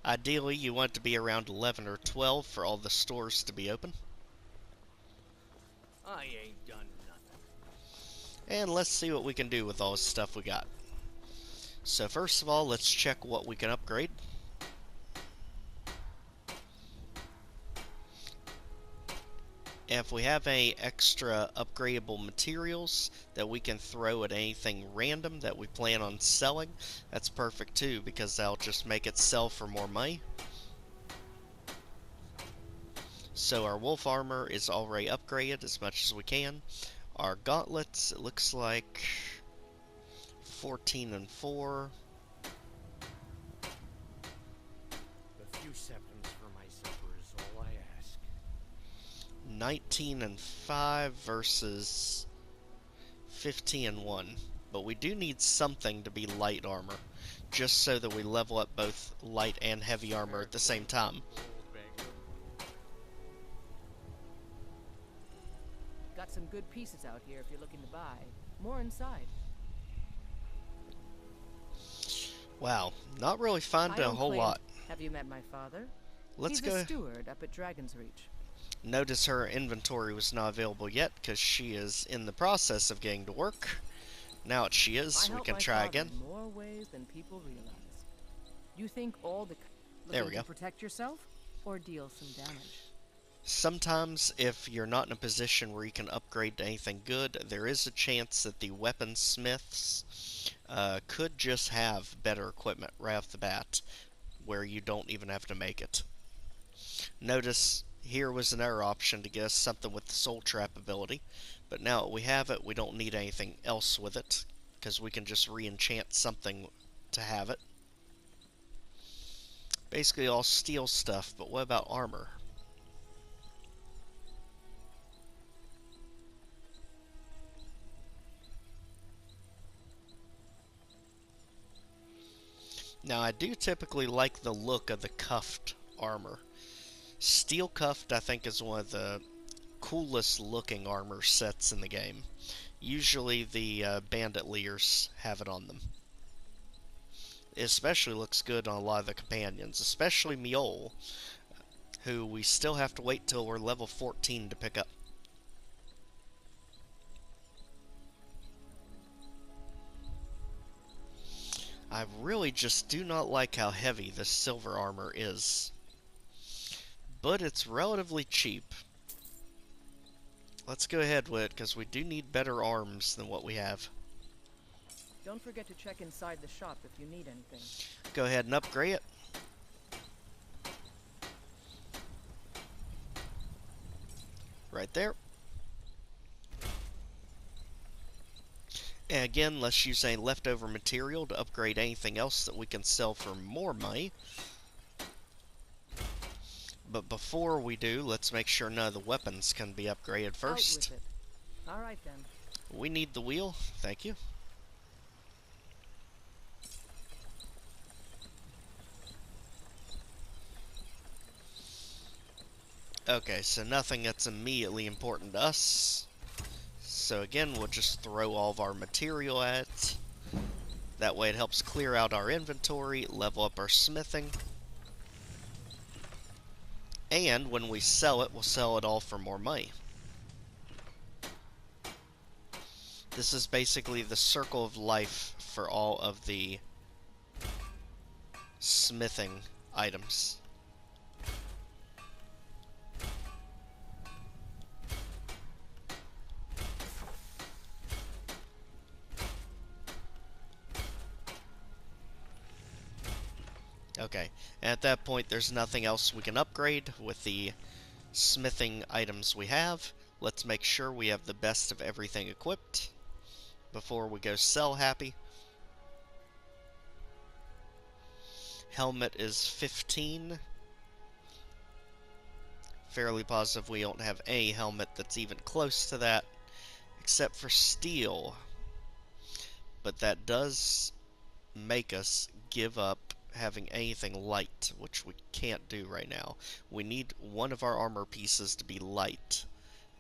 Ideally, you want it to be around 11 or 12 for all the stores to be open. I ain't done nothing. And let's see what we can do with all the stuff we got. So first of all, let's check what we can upgrade. If we have any extra upgradable materials that we can throw at anything random that we plan on selling, that's perfect too, because that'll just make it sell for more money. So our wolf armor is already upgraded as much as we can. Our gauntlets, it looks like 14 and 4. A few seconds for my supper is all I ask. 19 and 5 versus 15 and 1. But we do need something to be light armor, just so that we level up both light and heavy armor at the same time. Got some good pieces out here if you're looking to buy. More inside. Wow, not really finding a whole lot. Have you met my father? Let's He's go. a steward up at Dragon's Reach. Notice her inventory was not available yet because she is in the process of getting to work. Now that she is, we can try again. In more ways than people realize. You think all the there we go. To protect yourself or deal some damage? Sometimes, if you're not in a position where you can upgrade to anything good, there is a chance that the weaponsmiths could just have better equipment right off the bat, where you don't even have to make it. Notice here was another option to get us something with the soul trap ability, but now that we have it, we don't need anything else with it, because we can just re-enchant something to have it. Basically all steel stuff, but what about armor? Now, I do typically like the look of the cuffed armor. Steel cuffed, I think, is one of the coolest looking armor sets in the game. Usually the bandit leaders have it on them. It especially looks good on a lot of the companions, especially Mjol, who we still have to wait till we're level 14 to pick up. I really just do not like how heavy this silver armor is. But it's relatively cheap. Let's go ahead with it, because we do need better arms than what we have. Don't forget to check inside the shop if you need anything. Go ahead and upgrade it. Right there. And again, let's use any leftover material to upgrade anything else that we can sell for more money. But before we do, let's make sure none of the weapons can be upgraded first. Alright then. We need the wheel. Thank you. Okay, so nothing that's immediately important to us. So again, we'll just throw all of our material at it. That way it helps clear out our inventory, level up our smithing. And when we sell it, we'll sell it all for more money. This is basically the circle of life for all of the smithing items. Okay, and at that point there's nothing else we can upgrade with the smithing items we have. Let's make sure we have the best of everything equipped before we go sell happy. Helmet is 15. Fairly positive we don't have any helmet that's even close to that, except for steel. But that does make us give up having anything light, which we can't do right now. We need one of our armor pieces to be light,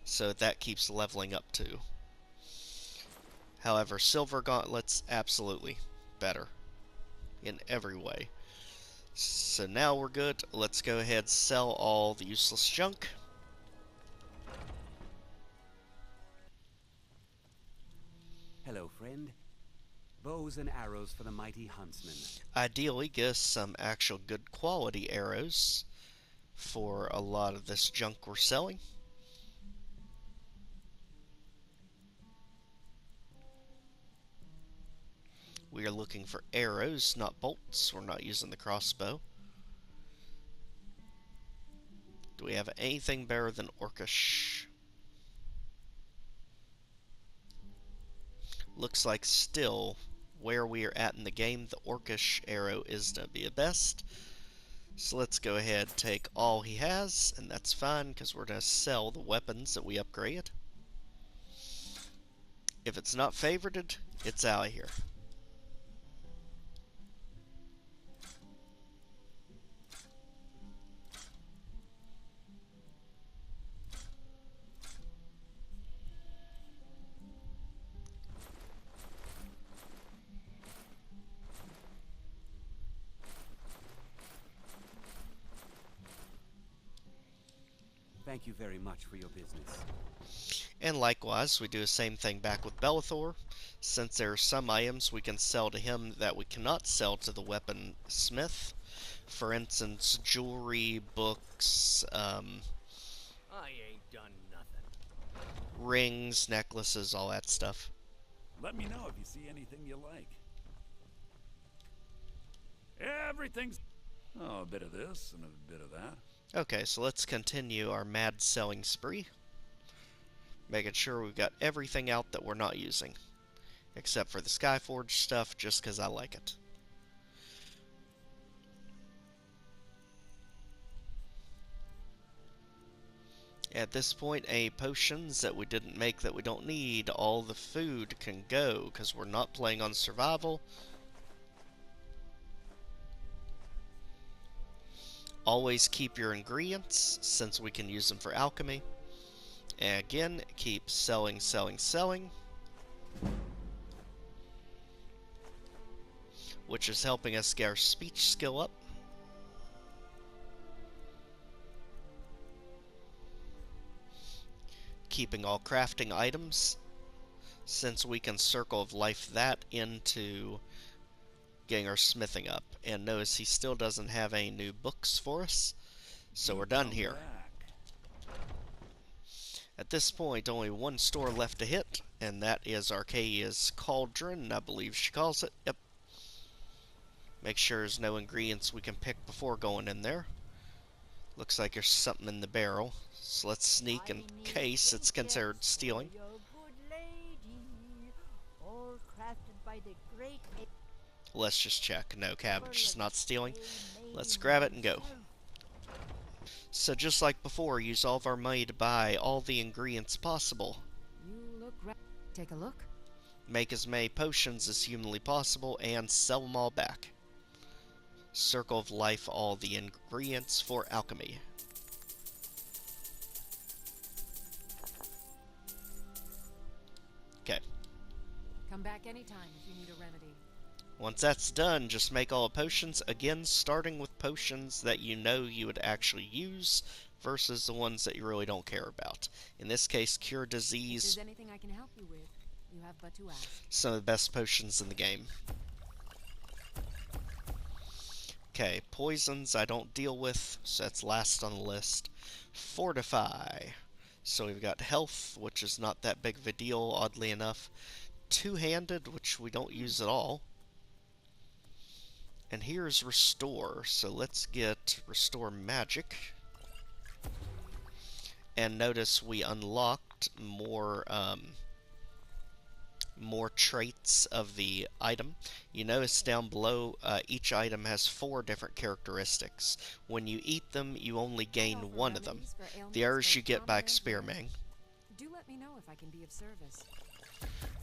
so that keeps leveling up too. However, silver gauntlets, absolutely better in every way. So now we're good. Let's go ahead and sell all the useless junk. Hello, friend. Bows and arrows for the mighty huntsman. Ideally, get us some actual good quality arrows for a lot of this junk we're selling. We are looking for arrows, not bolts. We're not using the crossbow. Do we have anything better than Orcish? Looks like still where we are at in the game, the Orcish arrow is to be the best. So let's go ahead and take all he has, and that's fine because we're going to sell the weapons that we upgraded. If it's not favorited, it's out of here. Thank you very much for your business. And likewise, we do the same thing back with Bellathor. Since there are some items we can sell to him that we cannot sell to the weapon smith. For instance, jewelry, books, I ain't done nothing. rings, necklaces, all that stuff. Let me know if you see anything you like. Everything's... Oh, a bit of this and a bit of that. Okay, so let's continue our mad selling spree. Making sure we've got everything out that we're not using. Except for the Skyforge stuff, just because I like it. At this point, any potions that we didn't make that we don't need, all the food can go, because we're not playing on survival. Always keep your ingredients, since we can use them for alchemy. And again, keep selling, selling, selling. Which is helping us get our speech skill up. Keeping all crafting items, since we can Circle of Life that into getting our smithing up. And notice he still doesn't have any new books for us, so we're done here. At this point, only one store left to hit, and that is Arcadia's Cauldron, I believe she calls it. Yep. Make sure there's no ingredients we can pick before going in there. Looks like there's something in the barrel, so let's sneak in case it's considered stealing. Let's just check. No, cabbage is not stealing. Let's grab it and go. So just like before, use all of our money to buy all the ingredients possible. You look Take a look. Make as many potions as humanly possible and sell them all back. Circle of Life all the ingredients for alchemy. Okay. Come back anytime if you need a remedy. Once that's done, just make all the potions, again starting with potions that you know you would actually use versus the ones that you really don't care about. In this case, Cure Disease. If there's anything I can help you with, you have but to ask. Some of the best potions in the game. Okay, poisons I don't deal with, so that's last on the list. Fortify. So we've got health, which is not that big of a deal, oddly enough. Two-handed, which we don't use at all. And here's Restore, so let's get Restore Magic. And notice we unlocked more traits of the item. You notice down below, each item has 4 different characteristics. When you eat them, you only gain one of them. The others you get by experimenting. Do let me know if I can be of service.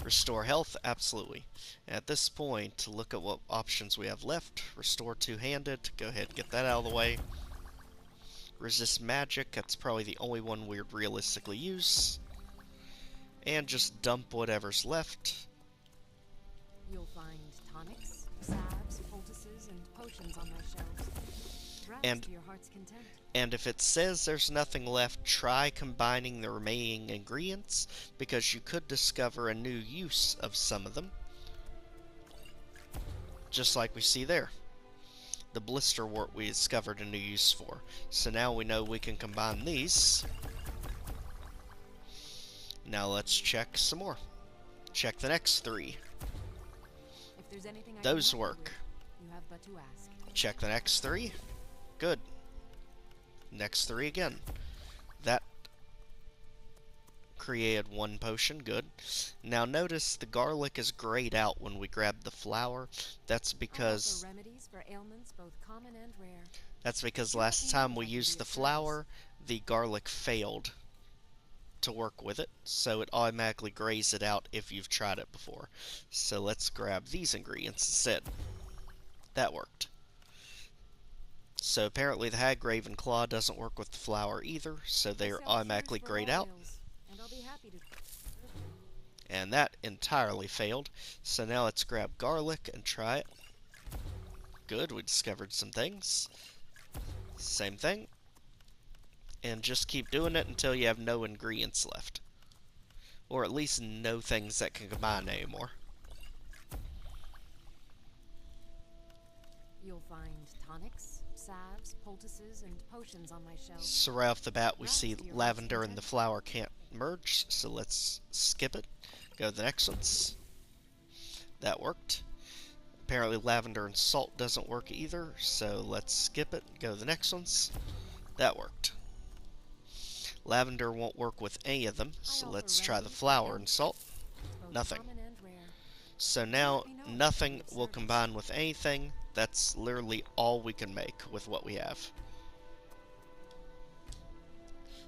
Restore health, absolutely. At this point, look at what options we have left. Restore two-handed, go ahead and get that out of the way. Resist magic, that's probably the only one we'd realistically use. And just dump whatever's left. You'll find tonics, salves, poultices, and potions on my shelves. Browse And to your heart's content. And if it says there's nothing left, try combining the remaining ingredients, because you could discover a new use of some of them. Just like we see there. The blisterwort we discovered a new use for. So now we know we can combine these. Now let's check some more. Check the next 3. If there's anything I can Those help you work. with, you have but to ask. Check the next 3. Good. Next 3 again. That created 1 potion. Good. Now notice the garlic is grayed out when we grab the flower. That's because remedies for ailments both common and rare. That's because last time we used the flower, the garlic failed to work with it, so it automatically grays it out if you've tried it before. So let's grab these ingredients instead. That worked. So apparently the Hag Ravenclaw doesn't work with the flower either, so they are automatically grayed out. And I'll be happy to... And that entirely failed. So now let's grab garlic and try it. Good, we discovered some things. Same thing. And just keep doing it until you have no ingredients left. Or at least no things that can combine anymore. You'll find tonics, salves, poultices, and potions on my shelves. So right off the bat we see lavender and the flower can't merge, so let's skip it. Go to the next ones. That worked. Apparently lavender and salt doesn't work either, so let's skip it. Go to the next ones. That worked. Lavender won't work with any of them, so let's try the flower and salt. Nothing. So now nothing will combine with anything. That's literally all we can make with what we have.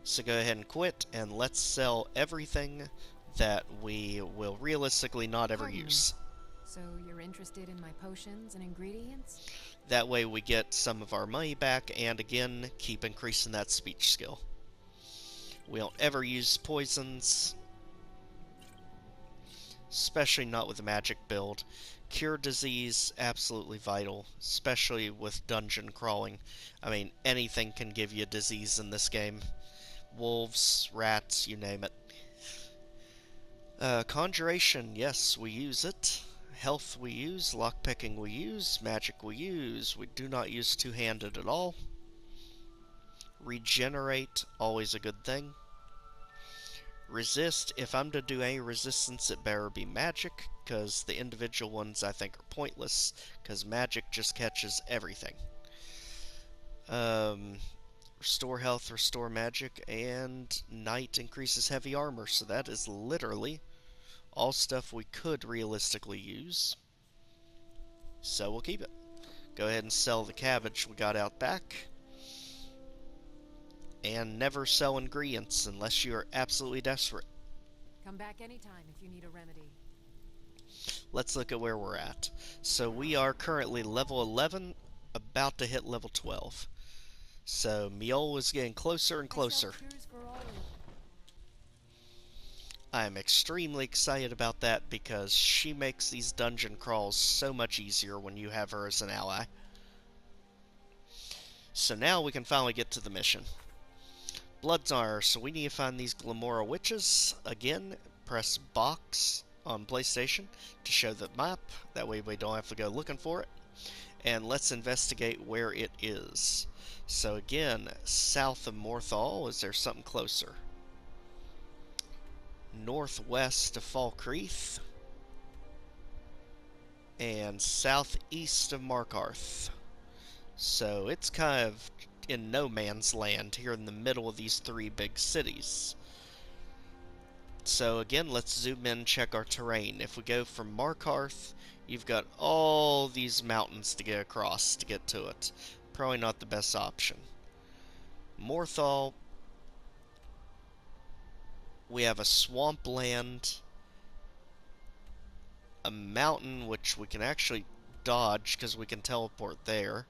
So go ahead and quit, and let's sell everything that we will realistically not ever use. So you're interested in my potions and ingredients? That way we get some of our money back, and again, keep increasing that speech skill. We don't ever use poisons, especially not with a magic build. Cure disease, absolutely vital, especially with dungeon crawling. I mean, anything can give you a disease in this game. Wolves, rats, you name it. Conjuration, yes, we use it. Health we use, lockpicking we use, magic we use. We do not use two-handed at all. Regenerate, always a good thing. Resist, if I'm to do any resistance, it better be magic, because the individual ones I think are pointless, because magic just catches everything. Restore health, restore magic, and night increases heavy armor, so that is literally all stuff we could realistically use. So we'll keep it. Go ahead and sell the cabbage we got out back. And never sell ingredients unless you are absolutely desperate. Come back anytime if you need a remedy. Let's look at where we're at. So we are currently level 11, about to hit level 12. So Miol is getting closer and closer. I am extremely excited about that because she makes these dungeon crawls so much easier when you have her as an ally. So now we can finally get to the mission. Blood's so we need to find these Glamora witches. Again, press box on PlayStation to show the map. That way we don't have to go looking for it. And let's investigate where it is. So again, south of Morthal, is there something closer? Northwest of Falkreath. And southeast of Markarth. So it's kind of in no man's land here in the middle of these 3 big cities. So again, let's zoom in and check our terrain. If we go from Markarth, you've got all these mountains to get across to get to it. Probably not the best option. Morthal, we have a swampland, a mountain which we can actually dodge because we can teleport there.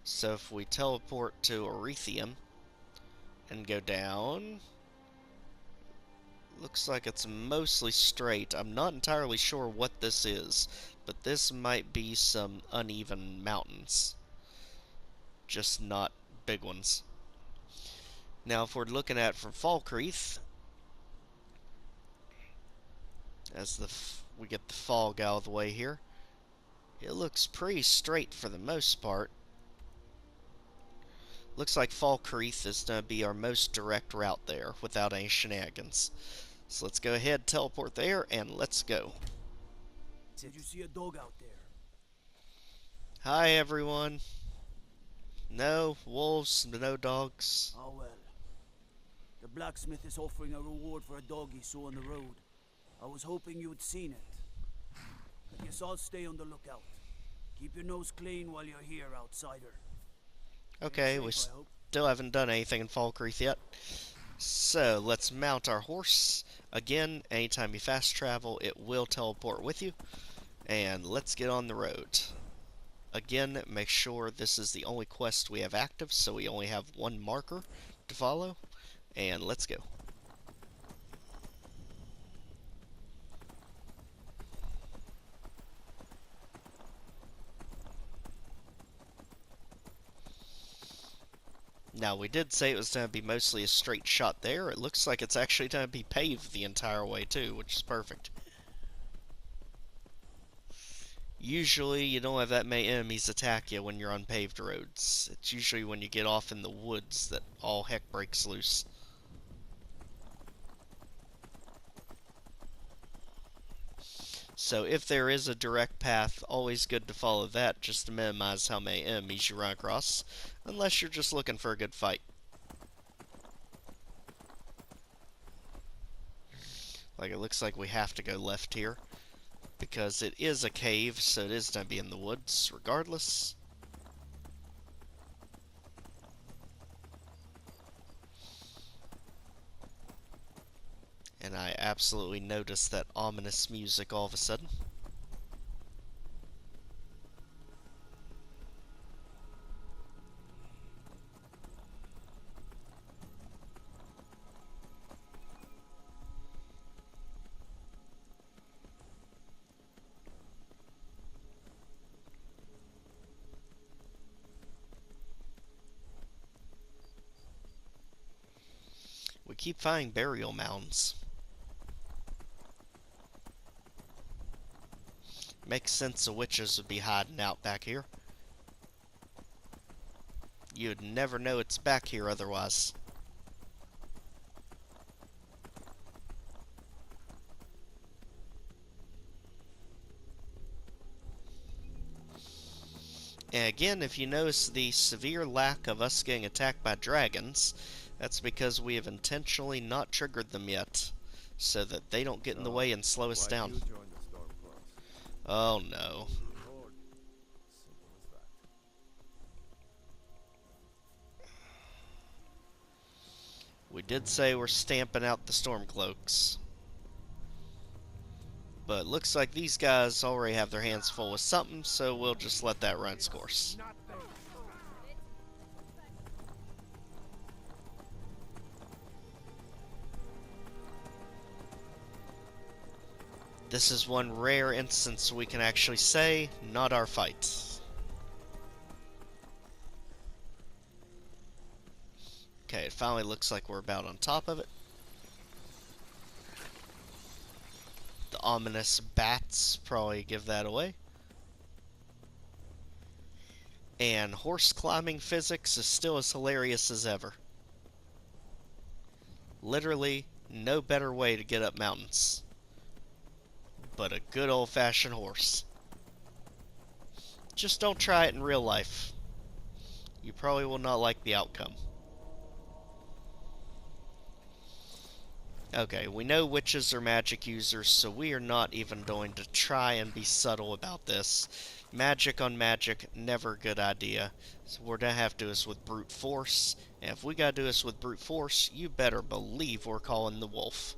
So if we teleport to Erethium and go down, looks like it's mostly straight. I'm not entirely sure what this is, but this might be some uneven mountains. just not big ones. Now, if we're looking at it from Falkreath, as we get the fog out of the way here, it looks pretty straight for the most part. Looks like Falkreath is going to be our most direct route there without any shenanigans. So let's go ahead, teleport there, and let's go. Did you see a dog out there? Hi, everyone. No wolves, no dogs. Oh well. The blacksmith is offering a reward for a dog he saw on the road. I was hoping you'd seen it. I guess I'll stay on the lookout. Keep your nose clean while you're here, outsider. Okay, we still haven't done anything in Falkreath yet. So, let's mount our horse. Again, anytime you fast travel, it will teleport with you. And let's get on the road. Again, make sure this is the only quest we have active, so we only have one marker to follow. And let's go. Now, we did say it was going to be mostly a straight shot there. It looks like it's actually going to be paved the entire way, too, which is perfect. Usually, you don't have that many enemies attack you when you're on paved roads. It's usually when you get off in the woods that all heck breaks loose. So if there is a direct path, always good to follow that just to minimize how many enemies you run across, unless you're just looking for a good fight. Like, it looks like we have to go left here, because it is a cave, so it is going to be in the woods regardless. And I absolutely noticed that ominous music all of a sudden. We keep finding burial mounds. Makes sense the witches would be hiding out back here. You'd never know it's back here otherwise. And again, if you notice the severe lack of us getting attacked by dragons, that's because we have intentionally not triggered them yet, so that they don't get in the way and slow us down. Oh no. We did say we're stamping out the Stormcloaks. But looks like these guys already have their hands full with something, so we'll just let that run its course. This is one rare instance we can actually say, not our fight. Okay, it finally looks like we're about on top of it. The ominous bats probably give that away. And horse climbing physics is still as hilarious as ever. Literally, no better way to get up mountains. But a good old-fashioned horse. Just don't try it in real life. You probably will not like the outcome. Okay, we know witches are magic users, so we are not even going to try and be subtle about this. Magic on magic, never a good idea. So we're gonna have to do this with brute force, and if we gotta do this with brute force, you better believe we're calling the wolf.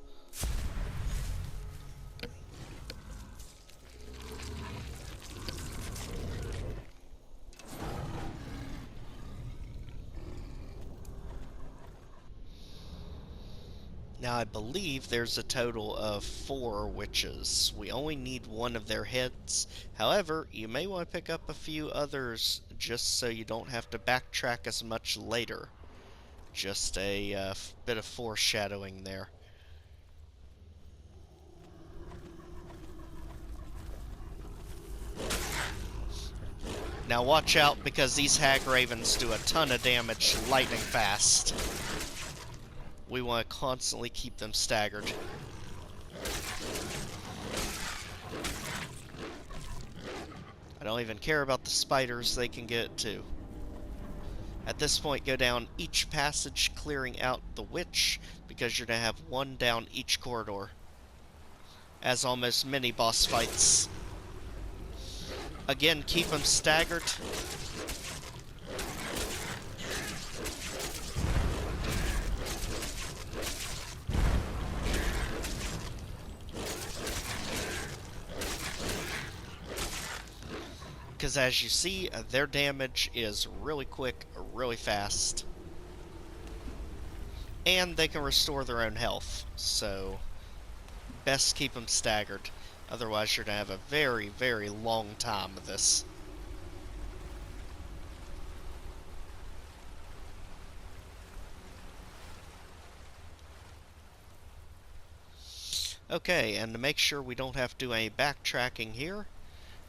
Now, I believe there's a total of 4 witches. We only need one of their heads. However, you may want to pick up a few others just so you don't have to backtrack as much later. Just a bit of foreshadowing there. Now watch out, because these hag ravens do a ton of damage lightning fast. We want to constantly keep them staggered. I don't even care about the spiders, they can get it too. At this point, go down each passage, clearing out the witch, because you're going to have one down each corridor. As almost many boss fights. Again, keep them staggered. Because as you see, their damage is really quick, really fast. And they can restore their own health, so best keep them staggered. Otherwise, you're going to have a very, very long time of this. Okay, and to make sure we don't have to do any backtracking here,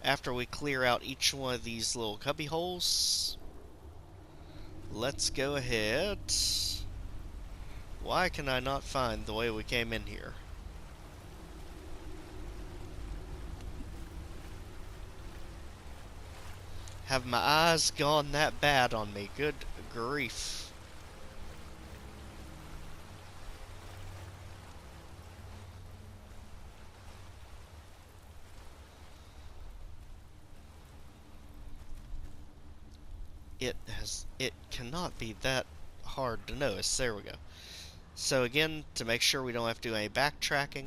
after we clear out each one of these little cubby holes, let's go ahead. Why can I not find the way we came in here? Have my eyes gone that bad on me? Good grief. It cannot be that hard to notice. There we go. So again, to make sure we don't have to do any backtracking,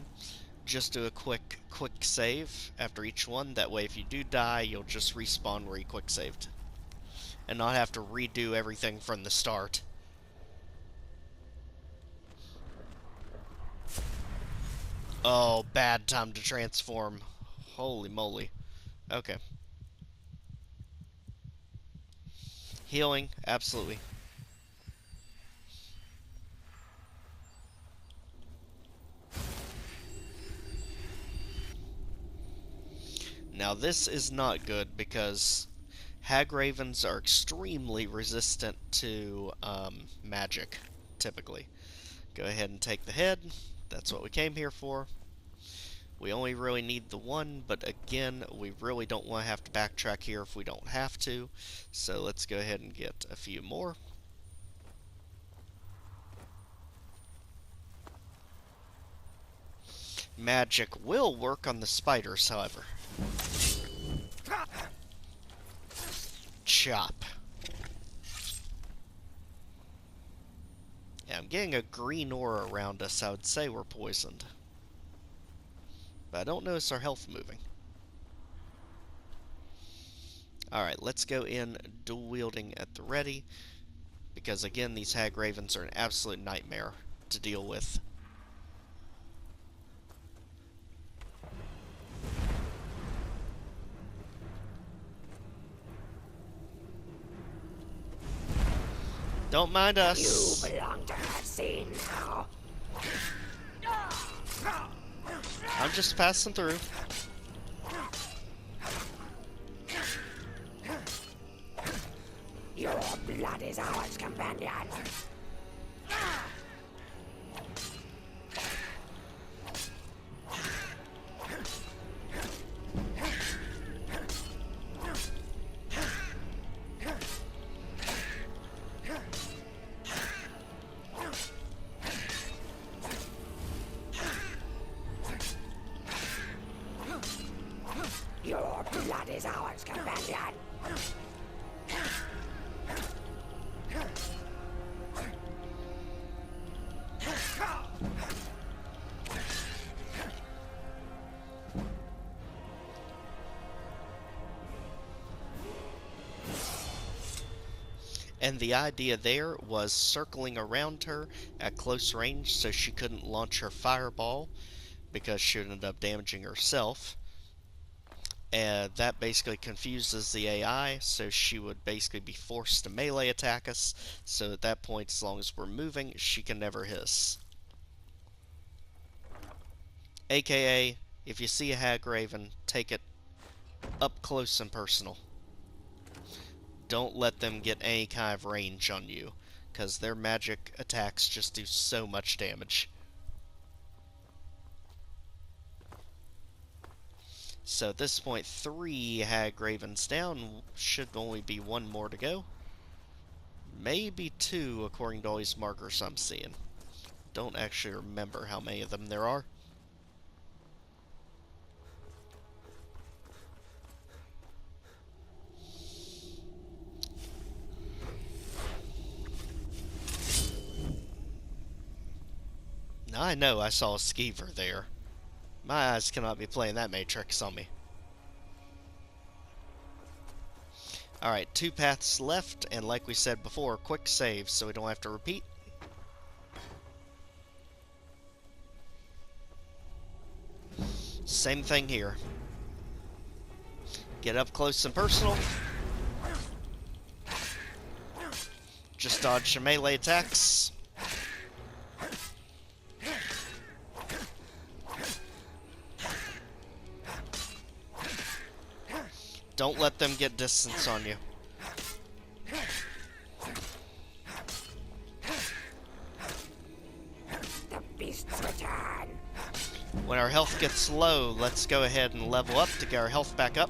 just do a quick save after each one. That way if you do die, you'll just respawn where you quick saved. And not have to redo everything from the start. Oh, bad time to transform. Holy moly. Okay. Healing, absolutely. Now this is not good because hag ravens are extremely resistant to magic, typically. Go ahead and take the head. That's what we came here for. We only really need the one, but again, we really don't want to have to backtrack here if we don't have to. So let's go ahead and get a few more. Magic will work on the spiders, however. Chop. Yeah, I'm getting a green aura around us. I would say we're poisoned. But I don't notice our health moving. Alright, let's go in dual wielding at the ready. Because again, these hag ravens are an absolute nightmare to deal with. Don't mind us. You belong to that scene now. I'm just passing through. Your blood is ours, companion. Your blood is ours, companion. And the idea there was circling around her at close range so she couldn't launch her fireball because she would end up damaging herself. And that basically confuses the AI, so she would basically be forced to melee attack us. So at that point, as long as we're moving, she can never hiss. AKA, if you see a Hagraven, take it up close and personal. Don't let them get any kind of range on you, because their magic attacks just do so much damage. So at this point, 3 Hagravens down, should only be 1 more to go. Maybe 2, according to all these markers I'm seeing. Don't actually remember how many of them there are. Now I know I saw a skeever there. My eyes cannot be playing that many tricks on me. Alright, 2 paths left, and like we said before, quick save so we don't have to repeat. Same thing here. Get up close and personal. Just dodge your melee attacks. Don't let them get distance on you. The beasts return. When our health gets low, let's go ahead and level up to get our health back up.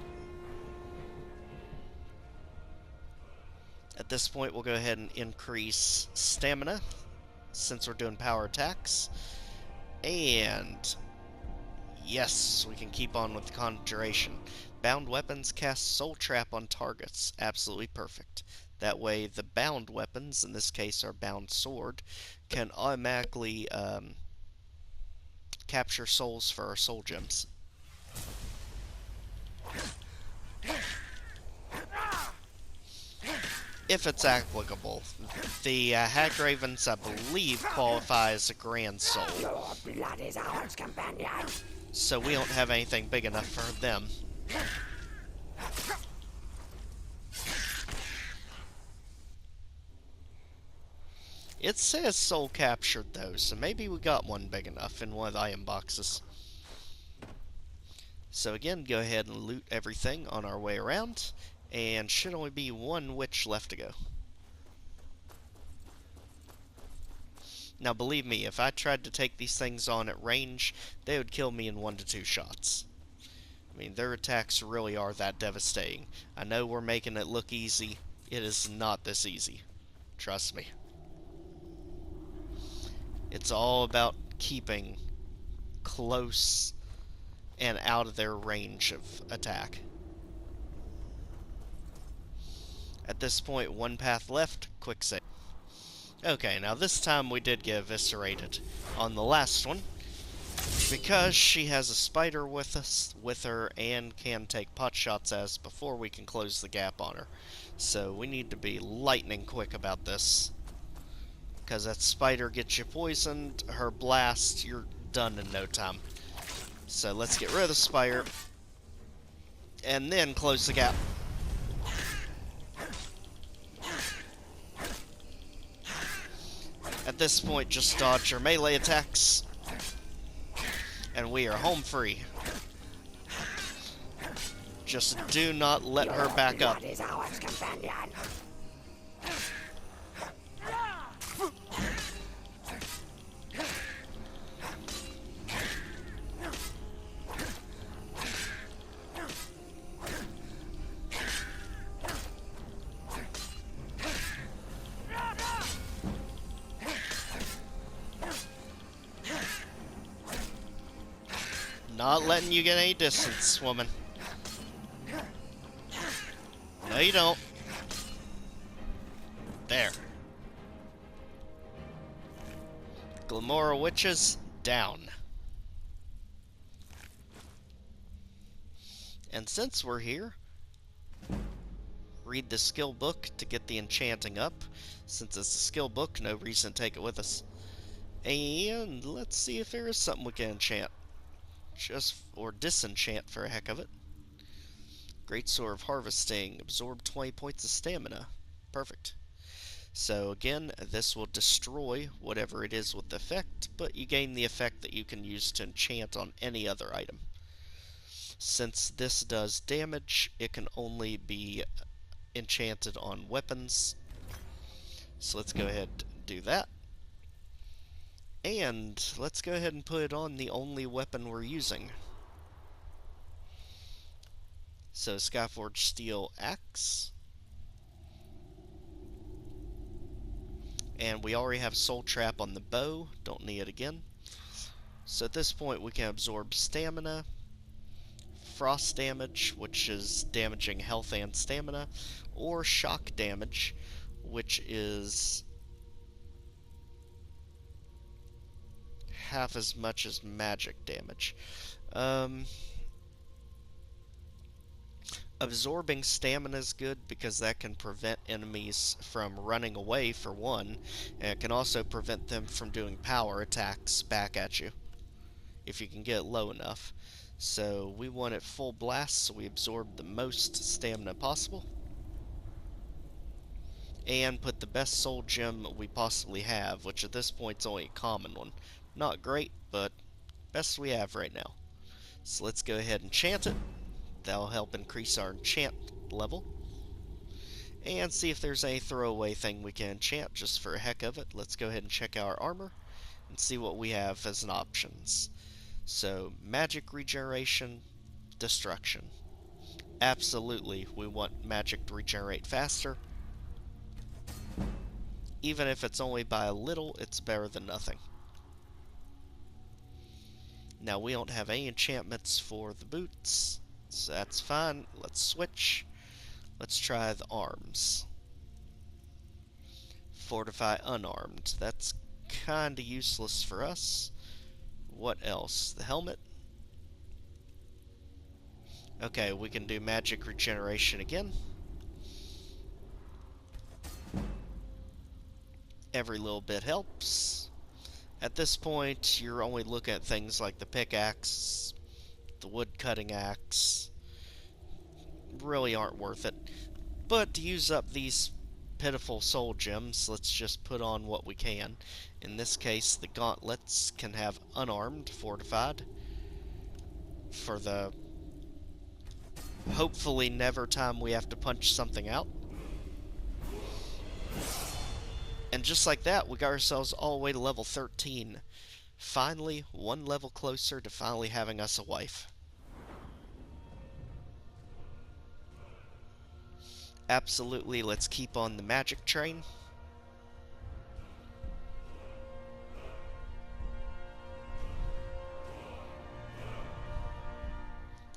At this point, we'll go ahead and increase stamina, since we're doing power attacks. And yes, we can keep on with the conjuration. Bound weapons cast Soul Trap on targets. Absolutely perfect. That way, the bound weapons, in this case our bound sword, can automatically capture souls for our soul gems. If it's applicable. The Hagravens, I believe, qualify as a Grand Soul. Your blood is ours, companion. So we don't have anything big enough for them. It says soul captured though, so maybe we got one big enough in one of the item boxes. So again, go ahead and loot everything on our way around, and should only be 1 witch left to go. Now believe me, if I tried to take these things on at range, they would kill me in 1 to 2 shots. I mean, their attacks really are that devastating. I know we're making it look easy. It is not this easy. Trust me. It's all about keeping close and out of their range of attack. At this point, 1 path left, quick save. Okay, now this time we did get eviscerated on the last one, because she has a spider with her and can take pot shots as before we can close the gap on her. So we need to be lightning quick about this, because that spider gets you poisoned, her blast, you're done in no time. So let's get rid of the spider and then close the gap. At this point, just dodge your melee attacks, and we are home free. Just do not let her back up. Blood is ours, companion. Not letting you get any distance, woman. No, you don't. There. Glamora witches, down. And since we're here, read the skill book to get the enchanting up. Since it's a skill book, no reason to take it with us. And let's see if there is something we can enchant. Or disenchant for a heck of it. Great Sword of Harvesting. Absorb 20 points of stamina. Perfect. So again, this will destroy whatever it is with the effect, but you gain the effect that you can use to enchant on any other item. Since this does damage, it can only be enchanted on weapons. So let's go ahead and do that. And let's go ahead and put it on the only weapon we're using. So Skyforged Steel Axe. And we already have Soul Trap on the bow, don't need it again. So at this point we can absorb stamina, frost damage, which is damaging health and stamina, or shock damage, which is half as much as magic damage. Absorbing stamina is good because that can prevent enemies from running away, for one, and it can also prevent them from doing power attacks back at you, if you can get it low enough. So we want it full blast, so we absorb the most stamina possible. And put the best soul gem we possibly have, which at this point is only a common one. Not great, but best we have right now. So let's go ahead and enchant it. That'll help increase our enchant level. And see if there's any throwaway thing we can enchant just for a heck of it. Let's go ahead and check out our armor and see what we have as an options. So, magic regeneration, destruction. Absolutely, we want magic to regenerate faster. Even if it's only by a little, it's better than nothing. Now, we don't have any enchantments for the boots, so that's fine. Let's switch. Let's try the arms. Fortify unarmed. That's kinda useless for us. What else? The helmet? Okay, we can do magic regeneration again. Every little bit helps. At this point, you're only looking at things like the pickaxe, the wood cutting axe. Really aren't worth it. But to use up these pitiful soul gems, let's just put on what we can. In this case, the gauntlets can have unarmed, fortified, for the hopefully never time we have to punch something out. And just like that, we got ourselves all the way to level 13. Finally, one level closer to finally having us a wife. Absolutely, let's keep on the magic train.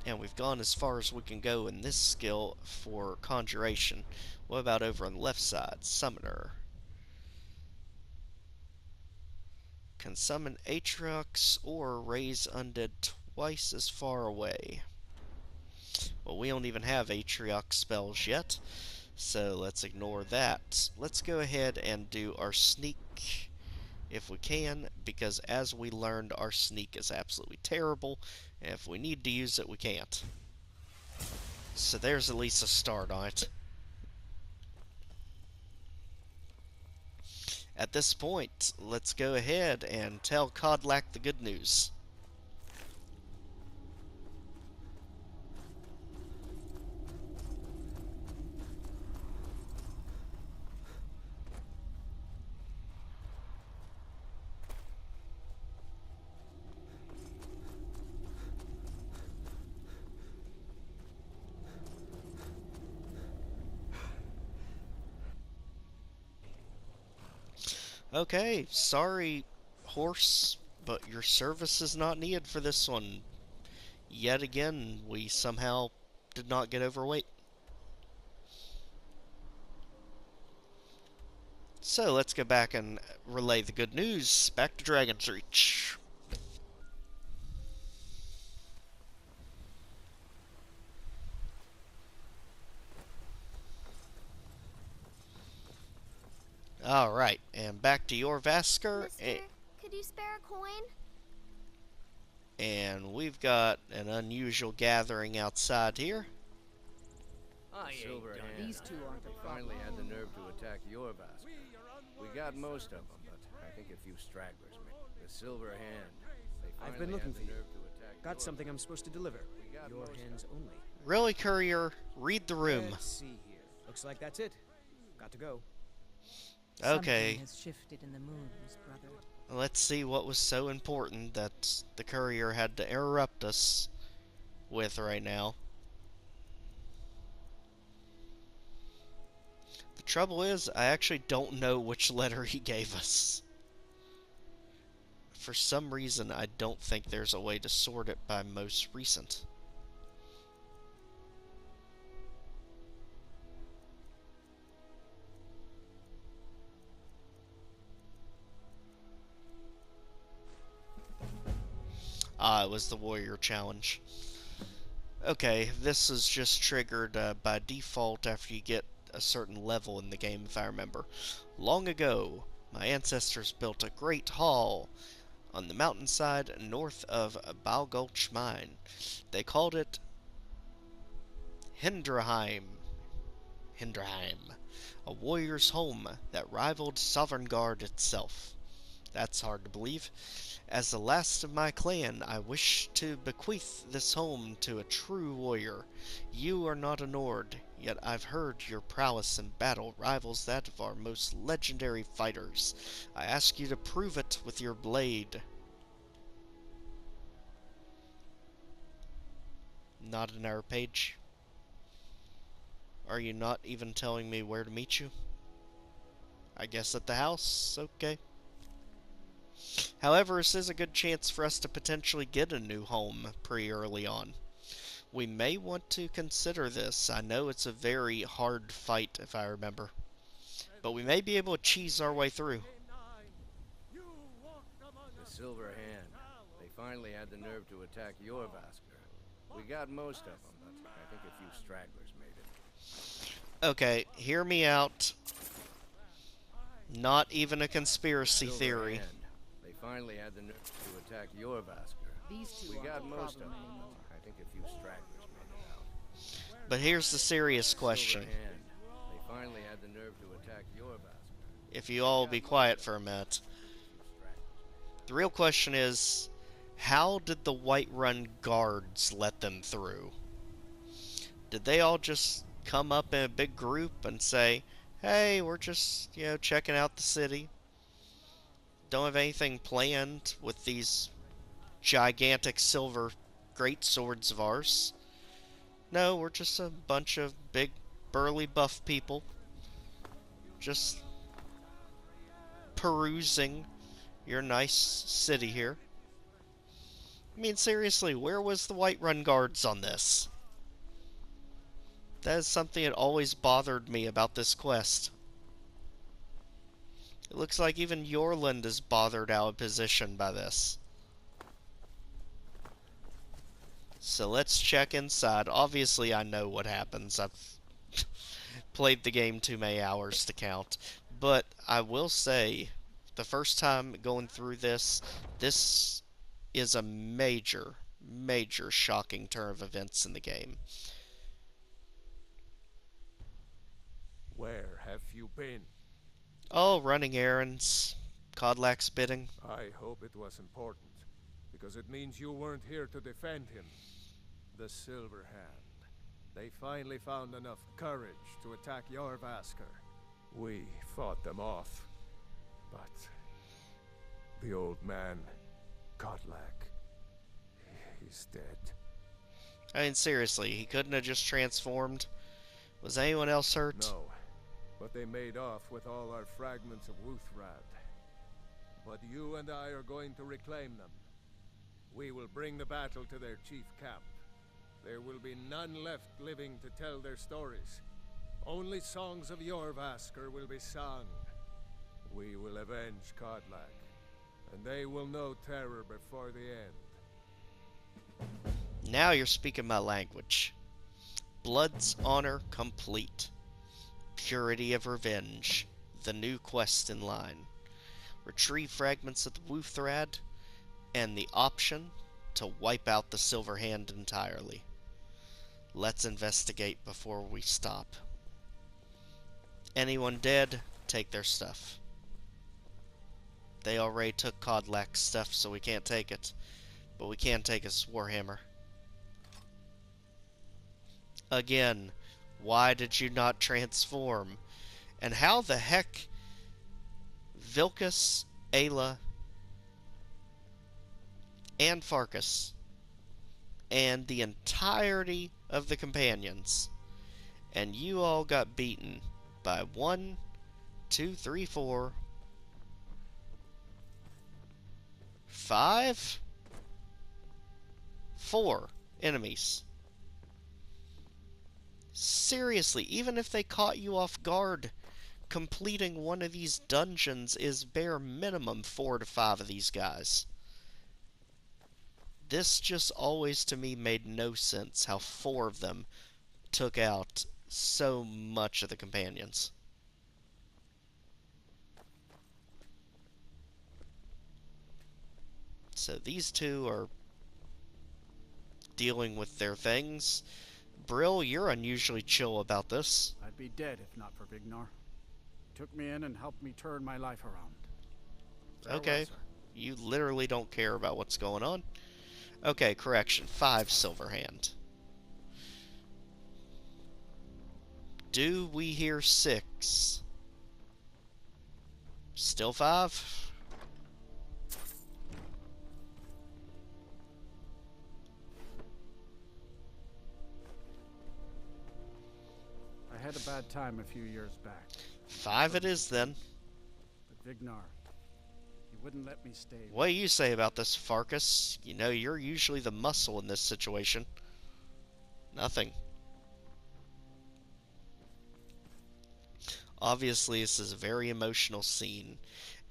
And we've gone as far as we can go in this skill for conjuration. What about over on the left side? Summoner. Can summon Aatrox or raise undead twice as far away. Well, we don't even have Aatrox spells yet, so let's ignore that. Let's go ahead and do our sneak if we can, because as we learned, our sneak is absolutely terrible, and if we need to use it, we can't. So there's at least a start on it. At this point, let's go ahead and tell Codlac the good news. Okay, sorry, horse, but your service is not needed for this one. Yet again, we somehow did not get overweight. So let's go back and relay the good news back to Dragon's Reach. Alright, and back to your Vasker. Mister, could you spare a coin? And we've got an unusual gathering outside here. I ain't done These two aren't a problem. finally had the nerve to attack your Vasker. We got most of them, but I think a few stragglers. The Silver Hand. They I've been finally looking had for the you. nerve to attack Got your something I'm supposed to deliver. got Your most of hands only. Really, Courier? Read the room. Let's see here. Looks like that's it. Got to go. Okay, Something has shifted in the moons, brother. let's see what was so important that the Courier had to interrupt us with right now. The trouble is, I actually don't know which letter he gave us. For some reason, I don't think there's a way to sort it by most recent. Ah, it was the Warrior Challenge. Okay, this is just triggered by default after you get a certain level in the game, if I remember. Long ago, my ancestors built a great hall on the mountainside north of Balgulch Mine. They called it Hindraheim, a warrior's home that rivaled Sovngarde itself. That's hard to believe. As the last of my clan, I wish to bequeath this home to a true warrior. You are not a Nord, yet I've heard your prowess in battle rivals that of our most legendary fighters. I ask you to prove it with your blade. Not an error page. Are you not even telling me where to meet you? I guess at the house? Okay. However, this is a good chance for us to potentially get a new home pretty early on. We may want to consider this. I know it's a very hard fight, if I remember. But we may be able to cheese our way through. The Silver Hand. They finally had the nerve to attack your Vasker. We got most of them, but I think a few stragglers made it. Okay, hear me out. Not even a conspiracy Silver theory. Hand. They finally had the nerve to attack your Vasker. These two We aren't got a most of problem them. anymore. I think a few stragglers made it out. But here's the serious question. Silver Hand. They finally had the nerve to attack your Vasker. If you all be quiet for a minute. The real question is, how did the Whiterun guards let them through? Did they all just come up in a big group and say, hey, we're just, checking out the city? Don't have anything planned with these gigantic silver great swords of ours. No, we're just a bunch of big, burly, buff people. Just perusing your nice city here. I mean, seriously, where was the Whiterun guards on this? That is something that always bothered me about this quest. It looks like even Yorland is bothered out of position by this. So let's check inside. Obviously, I know what happens. I've played the game too many hours to count. But I will say, the first time going through this is a major, major shocking turn of events in the game. Where have you been? Oh, running errands. Codlack's bidding. I hope it was important, because it means you weren't here to defend him. The Silver Hand. They finally found enough courage to attack your Vasker. We fought them off, but the old man, Codlack, he's dead. I mean, seriously, he couldn't have just transformed. Was anyone else hurt? No, but they made off with all our fragments of Wuthrad. But you and I are going to reclaim them. We will bring the battle to their chief camp. There will be none left living to tell their stories. Only songs of your Vasker will be sung. We will avenge Codlack, and they will know terror before the end. Now you're speaking my language. Blood's honor complete. Purity of revenge. the new quest in line. Retrieve fragments of the Wuthrad, and the option to wipe out the Silver Hand entirely. Let's investigate before we stop. Anyone dead, take their stuff. They already took Kodlak's stuff, so we can't take it. But we can take his Warhammer. Again, why did you not transform? And how the heck Vilkas, Ayla, and Farkas, and the entirety of the companions, and you all got beaten by 1, 2, 3, 4, 5, 4 enemies. Seriously, even if they caught you off guard, completing one of these dungeons is bare minimum 4 to 5 of these guys. This just always to me made no sense how 4 of them took out so much of the companions. So these two are dealing with their things. Brill, you're unusually chill about this. I'd be dead if not for Vignar. He took me in and helped me turn my life around. Farewell, Okay, sir. you literally don't care about what's going on. Okay, correction, 5 Silverhand. Do we hear 6? Still 5? I had a bad time a few years back. 5 it is then. But Vignar, he wouldn't let me stay. What do you say about this, Farkas? You know, you're usually the muscle in this situation. Nothing. Obviously, this is a very emotional scene,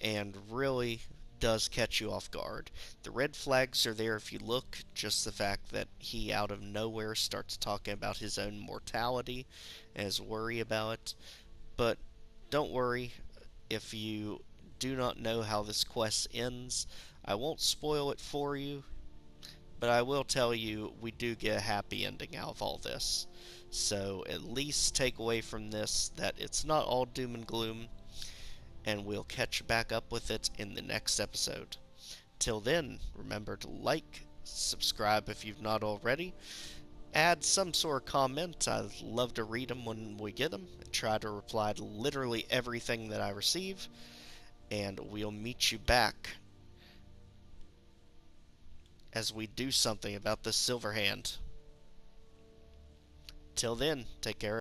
and really does catch you off guard. The red flags are there if you look, just the fact that he out of nowhere starts talking about his own mortality and his worry about it. But don't worry, if you do not know how this quest ends, I won't spoil it for you, but I will tell you we do get a happy ending out of all this. So at least take away from this that it's not all doom and gloom, and we'll catch back up with it in the next episode. Till then, remember to like, subscribe if you've not already, add some sort of comment. I'd love to read them when we get them, and try to reply to literally everything that I receive, and we'll meet you back as we do something about this Silver Hand. Till then, take care.